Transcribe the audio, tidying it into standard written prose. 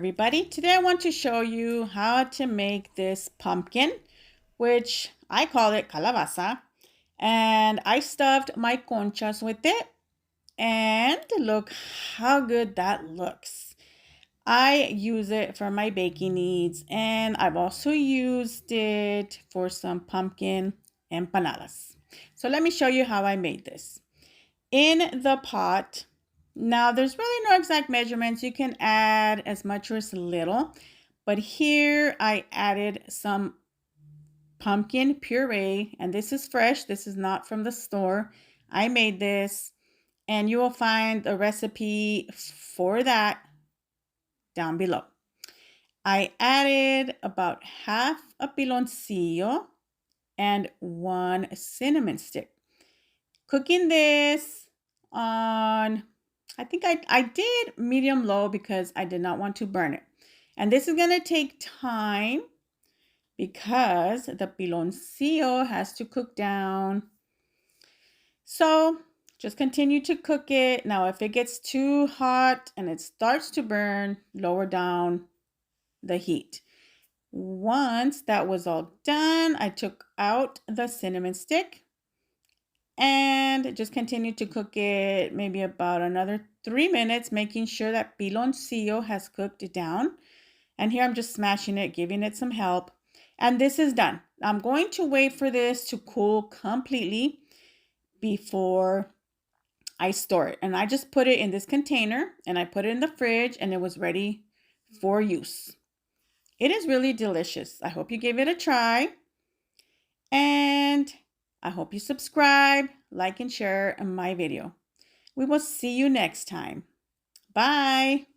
everybody. Today I want to show you how to make this pumpkin, which I call it calabaza. And I stuffed my conchas with it. And look how good that looks. I use it for my baking needs, and I've also used it for some pumpkin empanadas. So let me show you how I made this. In the pot, now there's really no exact measurements. You can add as much or as little, but here I added some pumpkin puree, and this is fresh. This is not from the store. I made this, and you will find a recipe for that down below. I added about half a piloncillo and 1 cinnamon stick. Cooking this on, I think I did medium low because I did not want to burn it. And this is going to take time because the piloncillo has to cook down. So just continue to cook it. Now, if it gets too hot and it starts to burn, lower down the heat. Once that was all done, I took out the cinnamon stick and just continue to cook it maybe about another 3 minutes, making sure that piloncillo has cooked it down. And here I'm just smashing it, giving it some help. And this is done. I'm going to wait for this to cool completely before I store it. And I just put it in this container and I put it in the fridge and it was ready for use. It is really delicious. I hope you gave it a try. And I hope you subscribe, like, and share my video. We will see you next time. Bye.